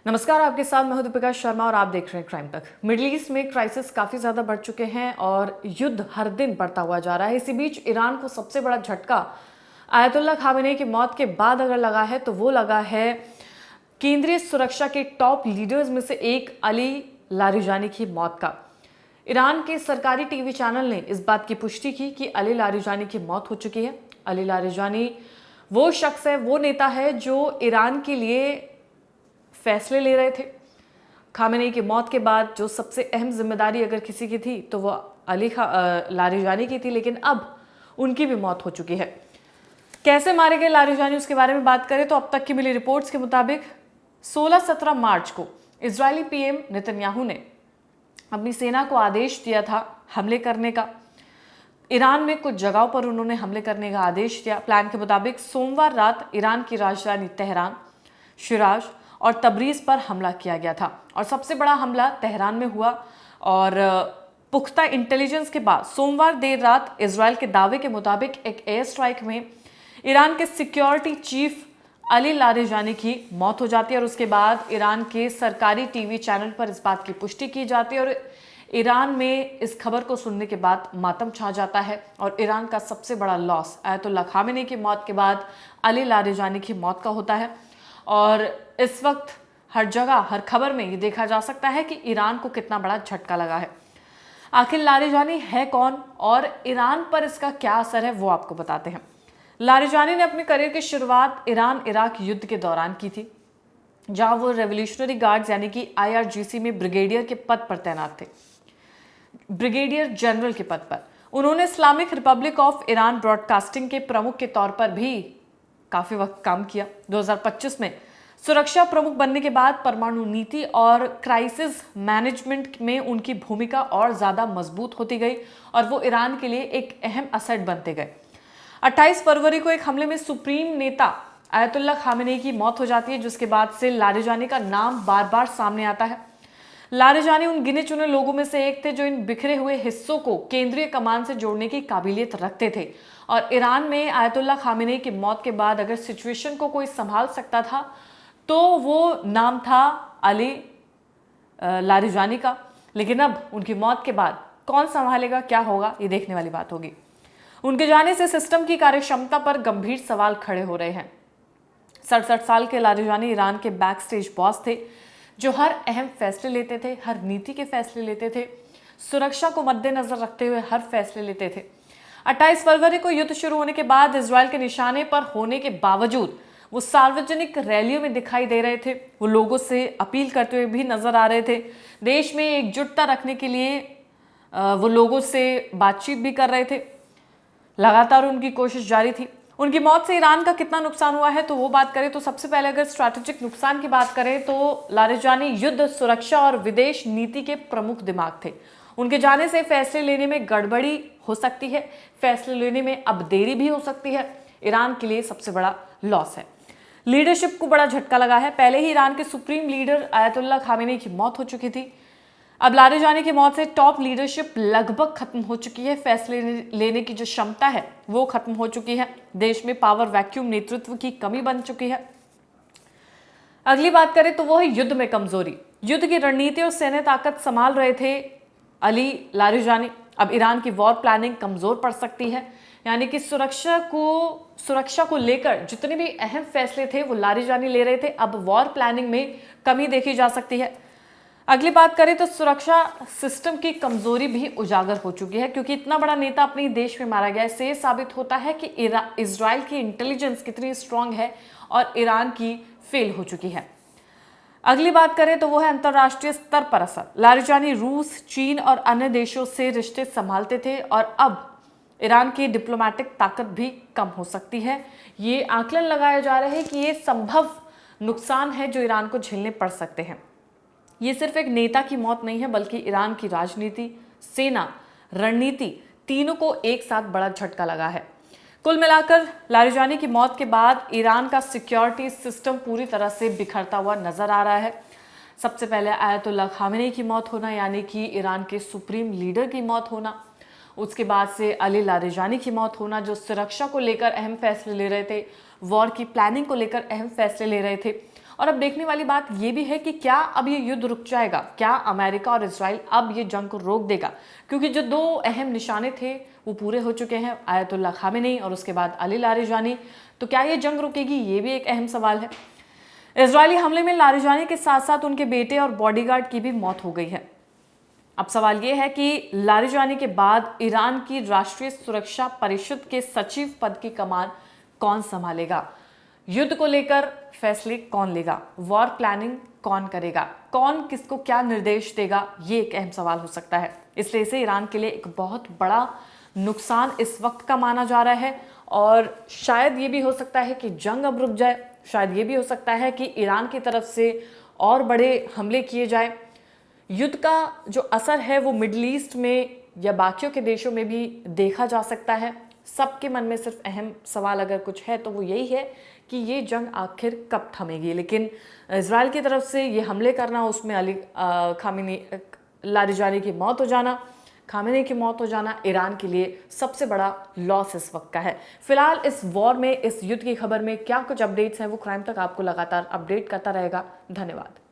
नमस्कार, आपके साथ मैं हूं दीपिका शर्मा और आप देख रहे हैं क्राइम तक। मिडिल ईस्ट में क्राइसिस काफी ज्यादा बढ़ चुके हैं और युद्ध हर दिन बढ़ता हुआ जा रहा है। इसी बीच ईरान को सबसे बड़ा झटका आयतुल्ला खामेनेई की मौत के बाद अगर लगा है तो वो लगा है केंद्रीय सुरक्षा के टॉप लीडर्स में से एक अली लारिजानी की मौत का। ईरान के सरकारी टीवी चैनल ने इस बात की पुष्टि की कि अली लारिजानी की मौत हो चुकी है। अली लारिजानी वो शख्स है, वो नेता है जो ईरान के लिए फैसले ले रहे थे। खामेनेई की मौत के बाद जो सबसे अहम जिम्मेदारी अगर किसी की थी तो वो अली लारिजानी की थी, लेकिन अब उनकी भी मौत हो चुकी है। कैसे मारे गए लारिजानी, उसके बारे में बात करें तो अब तक की मिली रिपोर्ट्स के मुताबिक 16-17 मार्च को इजरायली पीएम नेतन्याहू ने अपनी सेना को आदेश दिया था हमले करने का। ईरान में कुछ जगहों पर उन्होंने हमले करने का आदेश दिया। प्लान के मुताबिक सोमवार रात ईरान की राजधानी तेहरान, शिराज और तबरीज पर हमला किया गया था और सबसे बड़ा हमला तेहरान में हुआ। और पुख्ता इंटेलिजेंस के बाद सोमवार देर रात इजरायल के दावे के मुताबिक एक एयर स्ट्राइक में ईरान के सिक्योरिटी चीफ अली लारिजानी की मौत हो जाती है और उसके बाद ईरान के सरकारी टीवी चैनल पर इस बात की पुष्टि की जाती है और ईरान में इस खबर को सुनने के बाद मातम छा जाता है। और ईरान का सबसे बड़ा लॉस आयतुल्ला खामेनेई की मौत के बाद अली लारिजानी की मौत का होता है। और इस वक्त हर जगह हर खबर में ये देखा जा सकता है कि ईरान को कितना बड़ा झटका लगा है। आखिर लारिजानी है कौन और ईरान पर इसका क्या असर है, वो आपको बताते हैं। लारिजानी ने अपने करियर की शुरुआत ईरान इराक युद्ध के दौरान की थी, जहां वो रेवोल्यूशनरी गार्ड्स यानी कि IRGC में ब्रिगेडियर के पद पर तैनात थे, ब्रिगेडियर जनरल के पद पर। उन्होंने Islamic Republic of Iran broadcasting के प्रमुख के तौर पर भी काफी वक्त काम किया। 2025 में सुरक्षा प्रमुख बनने के बाद परमाणु नीति और क्राइसिस मैनेजमेंट में उनकी भूमिका और ज्यादा मजबूत होती गई और वो ईरान के लिए एक अहम असेट बनते गए। 28 फरवरी को एक हमले में सुप्रीम नेता आयतुल्ला खामेनेई की मौत हो जाती है, जिसके बाद से लारिजानी का नाम बार बार सामने आता है। लारिजानी उन गिने चुने लोगों में से एक थे जो इन बिखरे हुए हिस्सों को केंद्रीय कमान से जोड़ने की काबिलियत रखते थे। और ईरान में आयतुल्ला खामेनेई की मौत के बाद अगर सिचुएशन को कोई संभाल सकता था तो वो नाम था अली लारिजानी का। लेकिन अब उनकी मौत के बाद कौन संभालेगा, क्या होगा, ये देखने वाली बात होगी। उनके जाने से सिस्टम की कार्यक्षमता पर गंभीर सवाल खड़े हो रहे हैं। 67 साल के लारिजानी ईरान के बैक स्टेज बॉस थे जो हर अहम फैसले लेते थे, हर नीति के फैसले लेते थे, सुरक्षा को मद्देनजर रखते हुए हर फैसले लेते थे। 28 फरवरी को युद्ध शुरू होने के बाद इजरायल के निशाने पर होने के बावजूद वो सार्वजनिक रैलियों में दिखाई दे रहे थे। वो लोगों से अपील करते हुए भी नजर आ रहे थे। देश में एकजुटता रखने के लिए वो लोगों से बातचीत भी कर रहे थे। लगातार उनकी कोशिश जारी थी। उनकी मौत से ईरान का कितना नुकसान हुआ है तो वो बात करें तो सबसे पहले अगर स्ट्रैटेजिक नुकसान की बात करें तो लारिजानी युद्ध, सुरक्षा और विदेश नीति के प्रमुख दिमाग थे। उनके जाने से फैसले लेने में गड़बड़ी हो सकती है, फैसले लेने में अब देरी भी हो सकती है। ईरान के लिए सबसे बड़ा लॉस है। लीडरशिप को बड़ा झटका लगा है। पहले ही ईरान के सुप्रीम लीडर आयतुल्ला खामेनेई की मौत हो चुकी थी। अब लारिजानी की मौत से टॉप लीडरशिप लगभग खत्म हो चुकी है। फैसले लेने की जो क्षमता है वो खत्म हो चुकी है। देश में पावर वैक्यूम, नेतृत्व की कमी बन चुकी है। अगली बात करें तो वो है युद्ध में कमजोरी। युद्ध की रणनीति और सैन्य ताकत संभाल रहे थे अली लारिजानी। अब ईरान की वॉर प्लानिंग कमजोर पड़ सकती है, यानी कि सुरक्षा को लेकर जितने भी अहम फैसले थे वो लारिजानी ले रहे थे। अब वॉर प्लानिंग में कमी देखी जा सकती है। अगली बात करें तो सुरक्षा सिस्टम की कमजोरी भी उजागर हो चुकी है, क्योंकि इतना बड़ा नेता अपने देश में मारा गया है। इससे साबित होता है कि इजराइल की इंटेलिजेंस कितनी स्ट्रांग है और ईरान की फेल हो चुकी है। अगली बात करें तो वो है अंतरराष्ट्रीय स्तर पर असर। लारिजानी रूस, चीन और अन्य देशों से रिश्ते संभालते थे और अब ईरान की डिप्लोमेटिक ताकत भी कम हो सकती है। ये आकलन लगाया जा रहा है कि ये संभव नुकसान है जो ईरान को झेलने पड़ सकते हैं। ये सिर्फ एक नेता की मौत नहीं है, बल्कि ईरान की राजनीति, सेना, रणनीति तीनों को एक साथ बड़ा झटका लगा है। कुल मिलाकर लारिजानी की मौत के बाद ईरान का सिक्योरिटी सिस्टम पूरी तरह से बिखरता हुआ नजर आ रहा है। सबसे पहले आयतुल्ला खामेनेई की मौत होना, यानी कि ईरान के सुप्रीम लीडर की मौत होना। उसके बाद से अली लारिजानी की मौत होना, जो सुरक्षा को लेकर अहम फैसले ले रहे थे, वॉर की प्लानिंग को लेकर अहम फैसले ले रहे थे। और अब देखने वाली बात यह भी है कि क्या अब ये युद्ध रुक जाएगा, क्या अमेरिका और इजराइल अब ये जंग को रोक देगा, क्योंकि जो दो अहम निशाने थे वो पूरे हो चुके हैं, आयतुल्ला खामेनी और उसके बाद अली लारिजानी। तो क्या ये जंग रुकेगी, ये भी एक अहम सवाल है। इजरायली हमले में लारिजानी के साथ साथ उनके बेटे और बॉडीगार्ड की भी मौत हो गई है। अब सवाल यह है कि लारिजानी के बाद ईरान की राष्ट्रीय सुरक्षा परिषद के सचिव पद की कमान कौन संभालेगा, युद्ध को लेकर फैसले कौन लेगा, वॉर प्लानिंग कौन करेगा, कौन किसको क्या निर्देश देगा, ये एक अहम सवाल हो सकता है। इसलिए इसे ईरान के लिए एक बहुत बड़ा नुकसान इस वक्त का माना जा रहा है और शायद ये भी हो सकता है कि जंग अब रुक जाए, शायद ये भी हो सकता है कि ईरान की तरफ से और बड़े हमले किए जाए। युद्ध का जो असर है वो मिडिल ईस्ट में या बाकियों के देशों में भी देखा जा सकता है। सबके मन में सिर्फ अहम सवाल अगर कुछ है तो वो यही है कि ये जंग आखिर कब थमेगी। लेकिन इजराइल की तरफ से ये हमले करना, उसमें अली खामेनी लारिजानी की मौत हो जाना, खामेनी की मौत हो जाना ईरान के लिए सबसे बड़ा लॉस इस वक्त का है। फिलहाल इस वॉर में, इस युद्ध की खबर में क्या कुछ अपडेट्स हैं वो क्राइम तक आपको लगातार अपडेट करता रहेगा। धन्यवाद।